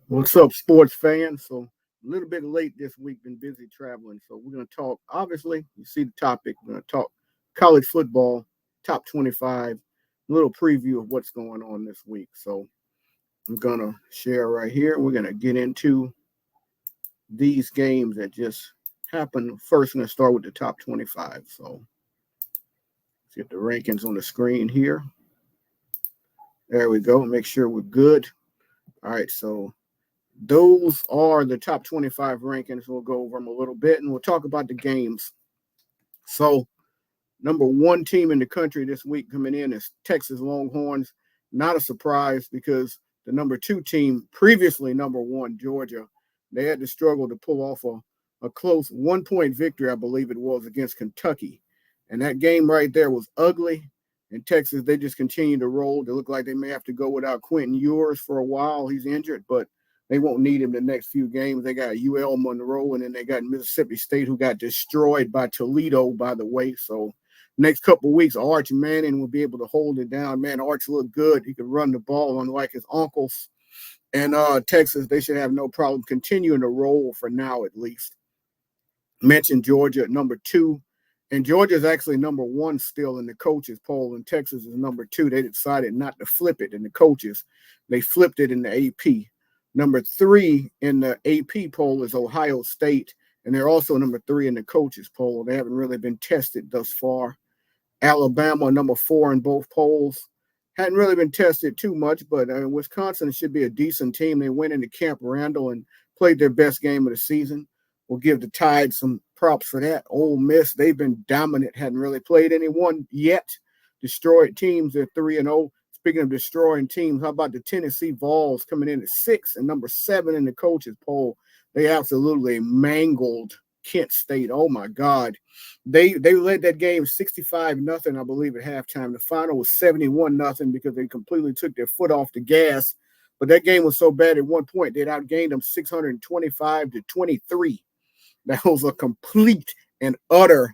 What's up, sports fans? So a little bit late this week, been busy traveling. So we're going to talk, obviously, you see the topic. We're going to talk college football, top 25, a little preview of what's going on this week. So I'm going to share right here. We're going to get into these games that just happened. First, I'm going to start with the top 25. So let's get the rankings on the screen here. There we go. Make sure we're good. All right, so those are the top 25 rankings. We'll go over them a little bit and we'll talk about the games. So, number one team in the country this week coming in is Texas Longhorns. Not a surprise because the number two team, previously number one, Georgia, they had to struggle to pull off a close 1 point victory, I believe it was, against Kentucky. And that game right there was ugly. In Texas, they just continue to roll. They look like they may have to go without Quentin Ewers for a while. He's injured, but they won't need him the next few games. They got UL Monroe, and then they got Mississippi State, who got destroyed by Toledo, by the way. So next couple of weeks, Arch Manning will be able to hold it down. Man, Arch looked good. He could run the ball unlike his uncles. And Texas, they should have no problem continuing to roll for now at least. Mentioned Georgia at number two. And Georgia is actually number one still in the coaches poll, and Texas is number two. They decided not to flip it in the coaches. They flipped it in the AP. Number three in the AP poll is Ohio State, and they're also number three in the coaches poll. They haven't really been tested thus far. Alabama, number four in both polls. Hadn't really been tested too much, but Wisconsin should be a decent team. They went into Camp Randall and played their best game of the season. We'll give the Tide some props for that. Ole Miss, they've been dominant. Hadn't really played anyone yet. Destroyed teams. They're 3-0. Speaking of destroying teams, how about the Tennessee Vols coming in at 6 and number 7 in the coaches poll? They absolutely mangled Kent State. Oh my God. They led that game 65-0, I believe, at halftime. The final was 71-0 because they completely took their foot off the gas. But that game was so bad at one point they'd outgained them 625-23. That was a complete and utter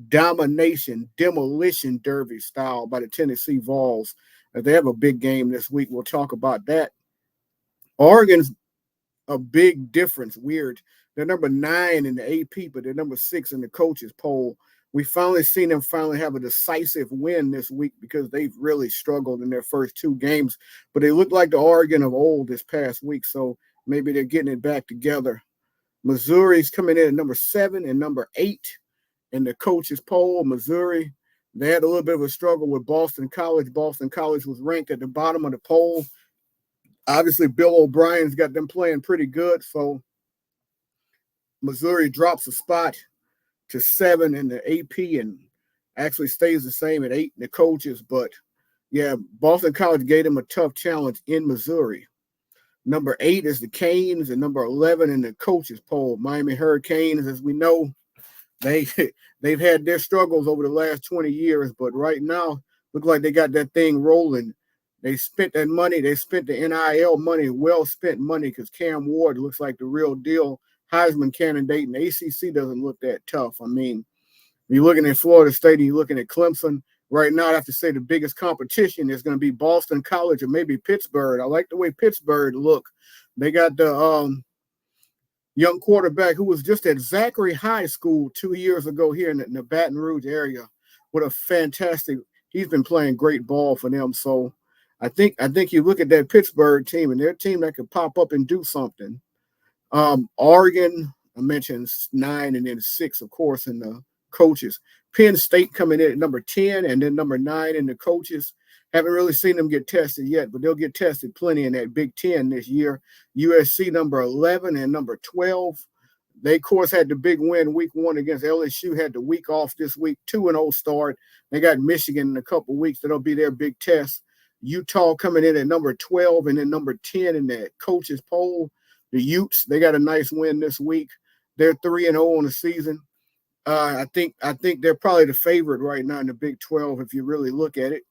domination, demolition derby style by the Tennessee Vols. They have a big game this week. We'll talk about that. Oregon's a big difference. Weird. They're number 9 in the AP, but they're number 6 in the coaches poll. We finally seen them finally have a decisive win this week because they've really struggled in their first 2 games. But they look like the Oregon of old this past week, so maybe they're getting it back together. Missouri's coming in at number 7 and number 8 in the coaches poll. Missouri, they had a little bit of a struggle with Boston College. Boston College was ranked at the bottom of the poll. Obviously, Bill O'Brien's got them playing pretty good, so Missouri drops a spot to 7 in the AP and actually stays the same at 8 in the coaches. But, yeah, Boston College gave them a tough challenge in Missouri. Number 8 is the Canes, and number 11 in the coaches poll. Miami Hurricanes, as we know, they've had their struggles over the last 20 years, but right now, look like they got that thing rolling. They spent that money. They spent the NIL money, well-spent money, because Cam Ward looks like the real deal Heisman candidate, and the ACC doesn't look that tough. I mean, you're looking at Florida State and you're looking at Clemson. Right now, I have to say the biggest competition is going to be Boston College or maybe Pittsburgh. I like the way Pittsburgh look. They got the young quarterback who was just at Zachary High School 2 years ago here in the Baton Rouge area. What a fantastic – he's been playing great ball for them. So I think you look at that Pittsburgh team, and their team that could pop up and do something. Oregon, I mentioned 9 and then 6, of course, in the coaches. Penn State coming in at number 10 and then number 9 in the coaches. Haven't really seen them get tested yet, but they'll get tested plenty in that Big Ten this year. USC number 11 and number 12. They, of course, had the big win week 1 against LSU, had the week off this week, 2-0 start. They got Michigan in a couple weeks. That'll be their big test. Utah coming in at number 12 and then number 10 in that coaches poll. The Utes, they got a nice win this week. They're 3-0 on the season. I think they're probably the favorite right now in the Big 12 if you really look at it.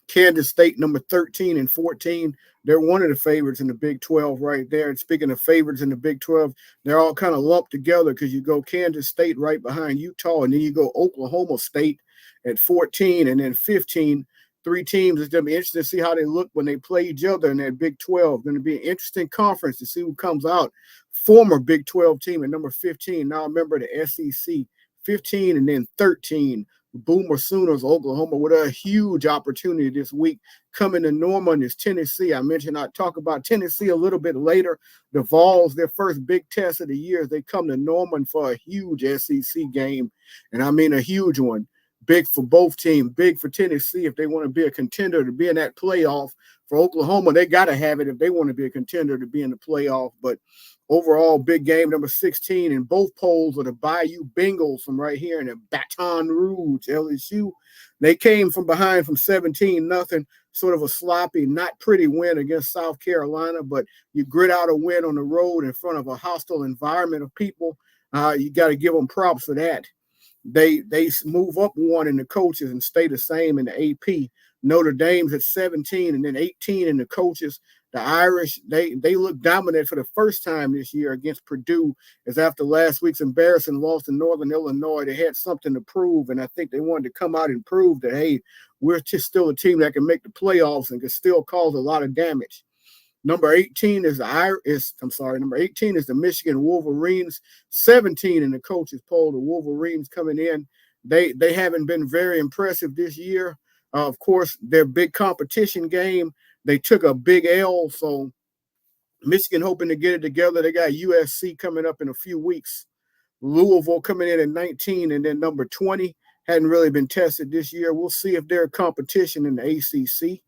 Kansas State, number 13 and 14, they're one of the favorites in the Big 12 right there. And speaking of favorites in the Big 12, they're all kind of lumped together because you go Kansas State right behind Utah, and then you go Oklahoma State at 14, and then 15, three teams. It's going to be interesting to see how they look when they play each other in that Big 12. Going to be an interesting conference to see who comes out. Former Big 12 team at number 15, now a member of the SEC, 15 and then 13. Boomer Sooners, Oklahoma, with a huge opportunity this week coming to Norman is Tennessee. I mentioned I'd talk about Tennessee a little bit later. The Vols, their first big test of the year, they come to Norman for a huge SEC game, and I mean a huge one. Big for both teams, big for Tennessee if they want to be a contender to be in that playoff. For Oklahoma, they got to have it if they want to be a contender to be in the playoff. But overall, big game, number 16 in both polls are the Bayou Bengals from right here in the Baton Rouge, LSU. They came from behind from 17-0, sort of a sloppy, not pretty win against South Carolina, but you grit out a win on the road in front of a hostile environment of people. You got to give them props for that. They move up one in the coaches and stay the same in the AP. Notre Dame's at 17 and then 18 in the coaches. The Irish, they look dominant for the first time this year against Purdue, as after last week's embarrassing loss to Northern Illinois, they had something to prove, and I think they wanted to come out and prove that, hey, we're just still a team that can make the playoffs and can still cause a lot of damage. Number 18 is number 18 is the Michigan Wolverines. 17 in the coaches poll. The Wolverines coming in. They haven't been very impressive this year. Of course, their big competition game, they took a big L. So Michigan hoping to get it together. They got USC coming up in a few weeks. Louisville coming in at 19, and then number 20 hadn't really been tested this year. We'll see if they're competition in the ACC.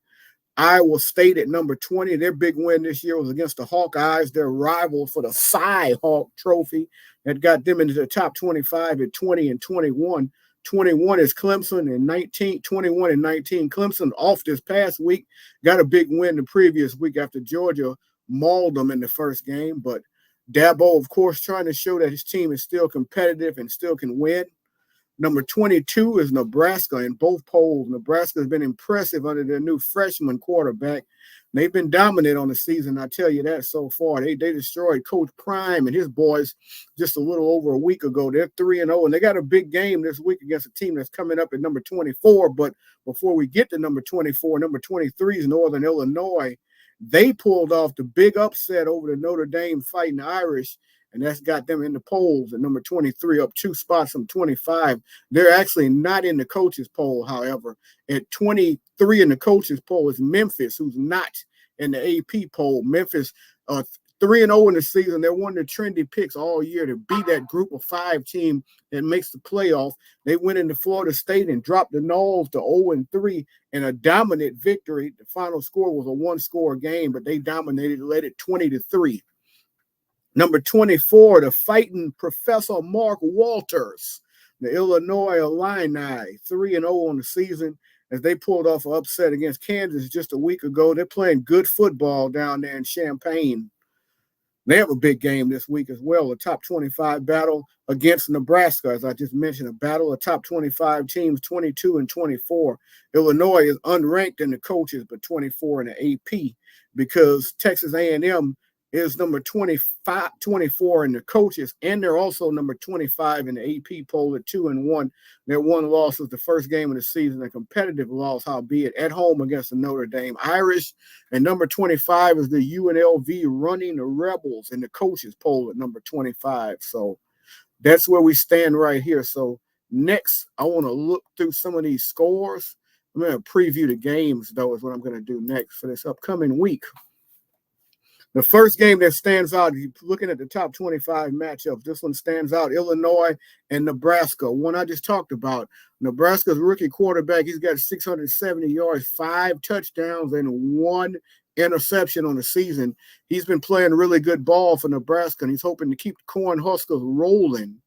Iowa State at number 20. Their big win this year was against the Hawkeyes, their rival for the Cy-Hawk Trophy that got them into the top 25 at 20 and 21. 21 is Clemson, and 21 and 19. Clemson off this past week, got a big win the previous week after Georgia mauled them in the first game. But Dabo, of course, trying to show that his team is still competitive and still can win. Number 22 is Nebraska in both polls. Nebraska has been impressive under their new freshman quarterback. They've been dominant on the season, I tell you that so far. They destroyed Coach Prime and his boys just a little over a week ago. They're 3-0, and they got a big game this week against a team that's coming up at number 24. But before we get to number 24, number 23 is Northern Illinois. They pulled off the big upset over the Notre Dame Fighting Irish, and that's got them in the polls at number 23, up 2 spots from 25. They're actually not in the coaches poll, however. At 23 in the coaches poll is Memphis, who's not in the AP poll. Memphis, 3-0 in the season. They're one of the trendy picks all year to be that group of 5 team that makes the playoff. They went into Florida State and dropped the Noles to 0-3 in a dominant victory. The final score was a 1-score game, but they dominated, led it 20-3. Number 24, the Fighting Professor Mark Walters, the Illinois Illini, 3-0 on the season as they pulled off an upset against Kansas just a week ago. They're playing good football down there in Champaign. They have a big game this week as well, a top 25 battle against Nebraska, as I just mentioned, a battle of top 25 teams, 22 and 24. Illinois is unranked in the coaches, but 24 in the AP because Texas A&M is number 24 in the coaches, and they're also number 25 in the AP poll at 2-1. Their one loss was the first game of the season, a competitive loss, howbeit at home against the Notre Dame Irish. And number 25 is the UNLV Running Rebels in the coaches poll at number 25. So that's where we stand right here. So next, I want to look through some of these scores. I'm going to preview the games, though, is what I'm going to do next for this upcoming week. The first game that stands out, looking at the top 25 matchups, this one stands out, Illinois and Nebraska, one I just talked about. Nebraska's rookie quarterback, he's got 670 yards, 5 touchdowns, and 1 interception on the season. He's been playing really good ball for Nebraska, and he's hoping to keep the Cornhuskers rolling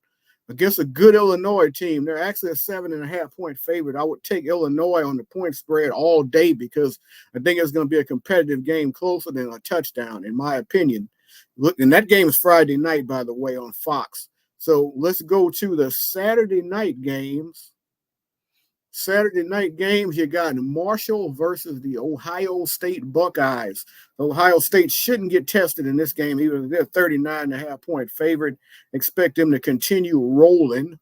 against a good Illinois team. They're actually a 7.5-point favorite. I would take Illinois on the point spread all day because I think it's going to be a competitive game closer than a touchdown, in my opinion. Look, and that game is Friday night, by the way, on Fox. So let's go to the Saturday night games. Saturday night games, you got Marshall versus the Ohio State Buckeyes. Ohio State shouldn't get tested in this game, even if they're 39.5-point favorite. Expect them to continue rolling.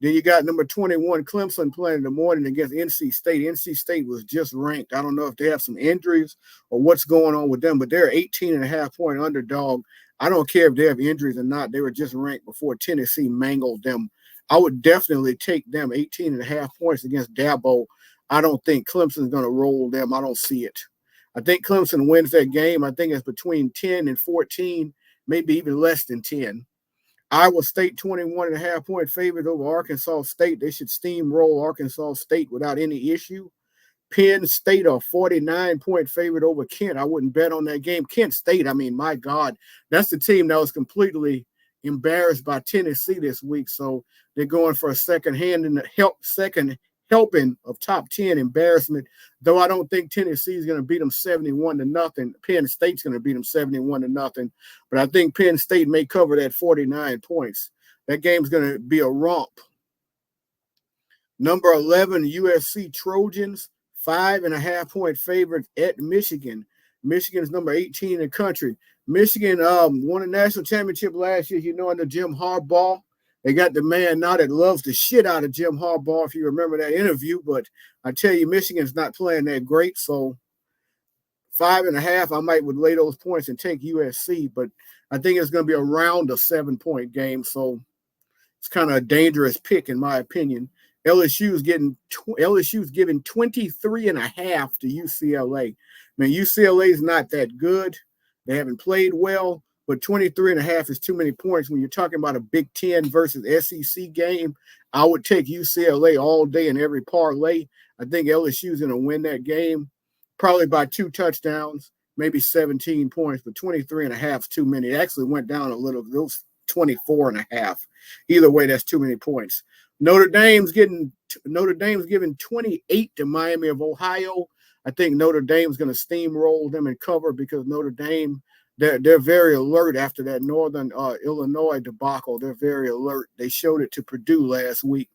Then you got number 21, Clemson, playing in the morning against NC State. NC State was just ranked. I don't know if they have some injuries or what's going on with them, but they're 18.5-point underdog. I don't care if they have injuries or not. They were just ranked before Tennessee mangled them. I would definitely take them 18.5 points against Dabo. I don't think Clemson's going to roll them. I don't see it. I think Clemson wins that game. I think it's between 10 and 14, maybe even less than 10. Iowa State 21.5-point favorite over Arkansas State. They should steamroll Arkansas State without any issue. Penn State a 49-point favorite over Kent. I wouldn't bet on that game. Kent State, I mean, my God, that's the team that was completely embarrassed by Tennessee this week. So they're going for a second helping of top 10 embarrassment. Though I don't think Tennessee is going to beat them 71-0. Penn State's going to beat them 71-0. But I think Penn State may cover that 49 points. That game's going to be a romp. Number 11, USC Trojans, 5.5-point favorites at Michigan. Michigan's number 18 in the country. Michigan won a national championship last year, under Jim Harbaugh. They got the man now that loves the shit out of Jim Harbaugh, if you remember that interview. But I tell you, Michigan's not playing that great. So 5.5, I might would lay those points and take USC. But I think it's going to be around a 7-point game. So it's kind of a dangerous pick, in my opinion. LSU's giving 23.5 to UCLA. Man, UCLA is not that good. They haven't played well, but 23.5 is too many points. When you're talking about a Big Ten versus SEC game, I would take UCLA all day in every parlay. I think LSU is going to win that game, probably by 2 touchdowns, maybe 17 points, but 23.5 is too many. It actually went down a little. It was 24.5. Either way, that's too many points. Notre Dame's giving 28 to Miami of Ohio. I think Notre Dame's going to steamroll them and cover because Notre Dame, they're very alert after that Northern Illinois debacle. They're very alert. They showed it to Purdue last week.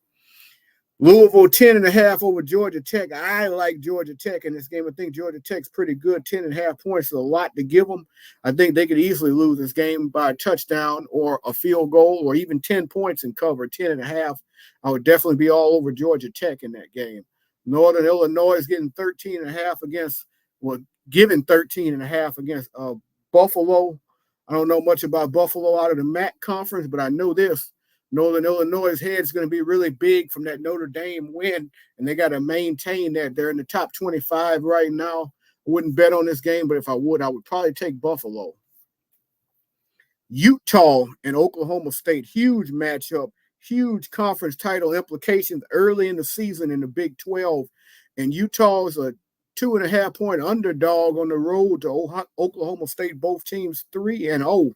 Louisville 10.5 over Georgia Tech. I like Georgia Tech in this game. I think Georgia Tech's pretty good. 10.5 points is a lot to give them. I think they could easily lose this game by a touchdown or a field goal or even 10 points and cover 10.5. I would definitely be all over Georgia Tech in that game. Northern Illinois is getting 13.5 giving 13.5 against Buffalo. I don't know much about Buffalo out of the MAC conference, but I know this. Northern Illinois' head's going to be really big from that Notre Dame win, and they got to maintain that. They're in the top 25 right now. I wouldn't bet on this game, but if I would probably take Buffalo. Utah and Oklahoma State, huge matchup, huge conference title implications early in the season in the Big 12, and Utah is a 2.5-point underdog on the road to Oklahoma State. Both teams 3-0.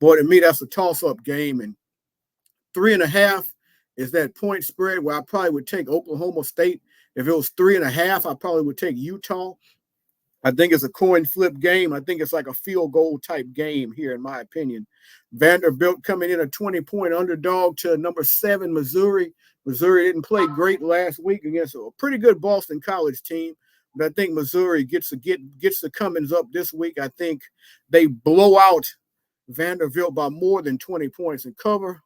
Boy, to me, that's a toss-up game, and 3.5 is that point spread where I probably would take Oklahoma State. If it was 3.5, I probably would take Utah. I think it's a coin flip game. I think it's like a field goal type game here, in my opinion. Vanderbilt coming in a 20-point underdog to number 7, Missouri. Missouri didn't play great last week against a pretty good Boston College team, but I think Missouri gets the Cummins up this week. I think they blow out Vanderbilt by more than 20 points and cover.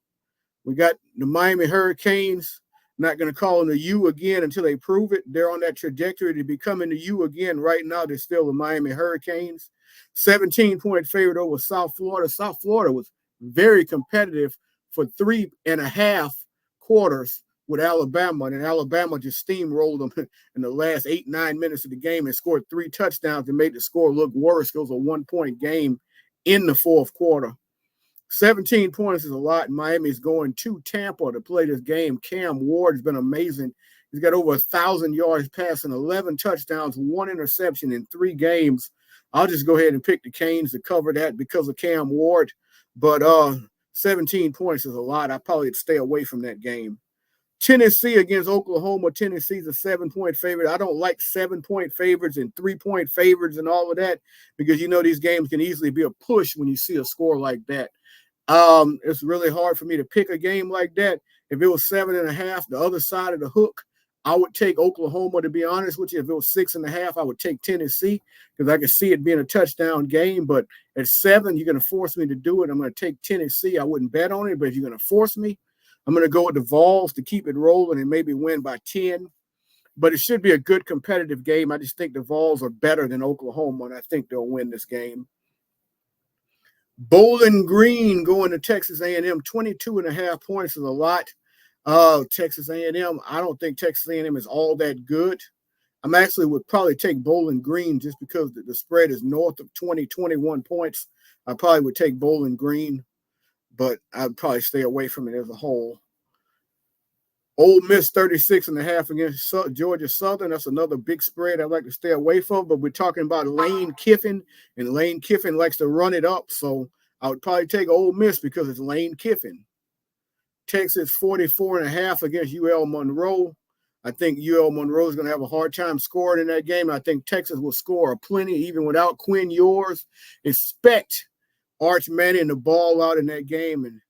We got the Miami Hurricanes. Not going to call them the U again until they prove it. They're on that trajectory to becoming the U again. Right now, they're still the Miami Hurricanes. 17-point favorite over South Florida. South Florida was very competitive for 3.5 quarters with Alabama, and Alabama just steamrolled them in the last 8-9 minutes of the game and scored 3 touchdowns and made the score look worse. It was a 1-point game in the fourth quarter. 17 points is a lot. Miami's going to Tampa to play this game. Cam Ward has been amazing. He's got over 1,000 yards passing, 11 touchdowns, 1 interception in 3 games. I'll just go ahead and pick the Canes to cover that because of Cam Ward. But 17 points is a lot. I probably would stay away from that game. Tennessee against Oklahoma. Tennessee's a 7-point favorite. I don't like 7-point favorites and 3-point favorites and all of that because these games can easily be a push when you see a score like that. It's really hard for me to pick a game like that. If it was 7.5, the other side of the hook, I would take Oklahoma, to be honest with you. If it was 6.5, I would take Tennessee because I could see it being a touchdown game. But at 7, you're going to force me to do it. I'm going to take Tennessee. I wouldn't bet on it, but if you're going to force me, I'm going to go with the Vols to keep it rolling and maybe win by 10. But it should be a good competitive game. I just think the Vols are better than Oklahoma, and I think they'll win this game. Bowling Green going to Texas A&M. 22.5 points is a lot. Texas A&M, I don't think Texas A&M is all that good. I'm actually would probably take Bowling Green just because the spread is north of 21 points. I probably would take Bowling Green, but I'd probably stay away from it as a whole. Ole Miss 36.5 against Georgia Southern. That's another big spread I'd like to stay away from, but we're talking about Lane Kiffin, and Lane Kiffin likes to run it up, so I would probably take Ole Miss because it's Lane Kiffin. Texas 44.5 against UL Monroe. I think UL Monroe is going to have a hard time scoring in that game. I think Texas will score plenty even without Quinn Ewers. Expect Arch Manning to ball out in that game, and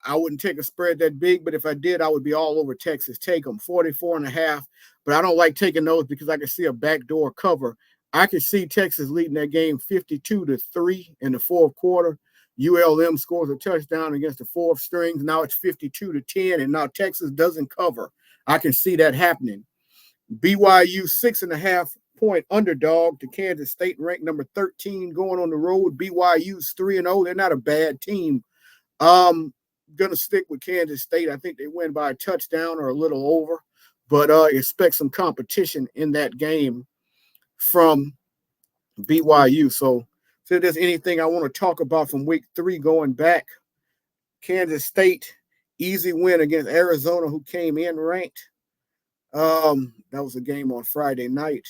I wouldn't take a spread that big, but if I did, I would be all over Texas. Take them 44.5, but I don't like taking those because I can see a backdoor cover. I could see Texas leading that game 52-3 in the fourth quarter. ULM scores a touchdown against the fourth strings. Now it's 52-10, and now Texas doesn't cover. I can see that happening. BYU 6.5-point underdog to Kansas State, ranked number 13, going on the road. BYU's 3-0. They're not a bad team. Gonna stick with Kansas State. I think they win by a touchdown or a little over, but expect some competition in that game from BYU. So if there's anything I want to talk about from week 3 going back, Kansas State, easy win against Arizona, who came in ranked. That was a game on Friday night.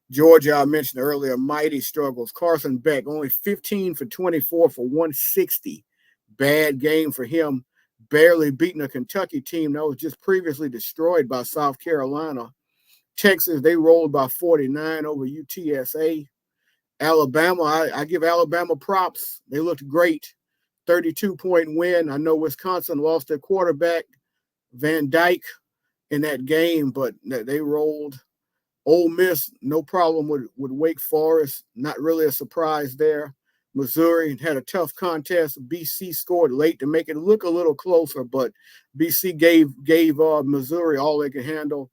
Georgia, I mentioned earlier, mighty struggles. Carson Beck, only 15 for 24 for 160. Bad game for him. Barely beating a Kentucky team that was just previously destroyed by South Carolina. Texas, they rolled by 49 over UTSA. Alabama, I give Alabama props. They looked great. 32-point win. I know Wisconsin lost their quarterback, Van Dyke, in that game, but they rolled. Ole Miss, no problem with Wake Forest. Not really a surprise there. Missouri had a tough contest. BC scored late to make it look a little closer, but BC gave Missouri all they could handle.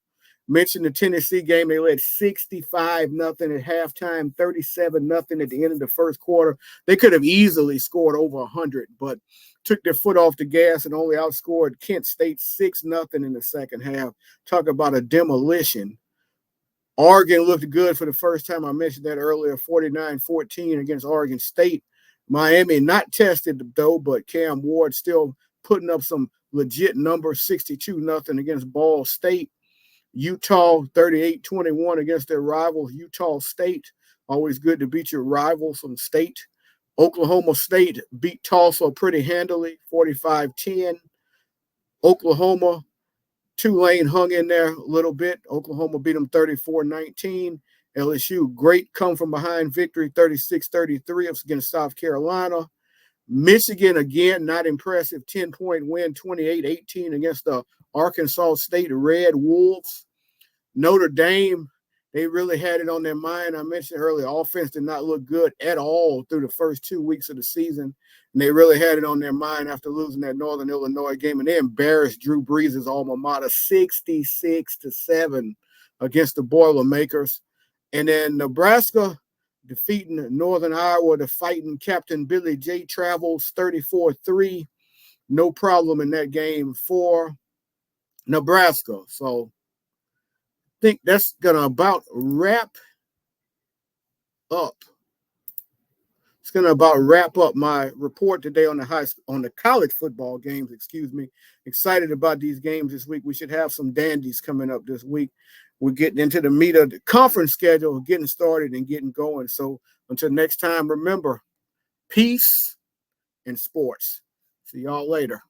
Mentioned the Tennessee game. They led 65-0 at halftime, 37-0 at the end of the first quarter. They could have easily scored over 100, but took their foot off the gas and only outscored Kent State 6-0 in the second half. Talk about a demolition. Oregon looked good for the first time. I mentioned that earlier, 49-14 against Oregon State. Miami not tested, though, but Cam Ward still putting up some legit numbers, 62-0 against Ball State. Utah, 38-21 against their rivals, Utah State. Always good to beat your rivals from state. Oklahoma State beat Tulsa pretty handily, 45-10. Oklahoma, Tulane hung in there a little bit. Oklahoma beat them 34-19. LSU, great come-from-behind victory, 36-33 against South Carolina. Michigan, again, not impressive, 10-point win, 28-18 against the Arkansas State Red Wolves. Notre Dame, they really had it on their mind. I mentioned earlier, offense did not look good at all through the first 2 weeks of the season. And they really had it on their mind after losing that Northern Illinois game. And they embarrassed Drew Brees' alma mater 66-7 against the Boilermakers. And then Nebraska defeating Northern Iowa, the fighting Captain Billy J. Travels 34-3. No problem in that game for Nebraska. So I think that's going to about wrap up. It's going to about wrap up my report today on the college football games, Excited about these games this week. We should have some dandies coming up this week. We're getting into the meat of the conference schedule, getting started and getting going. So until next time, remember, peace in sports. See y'all later.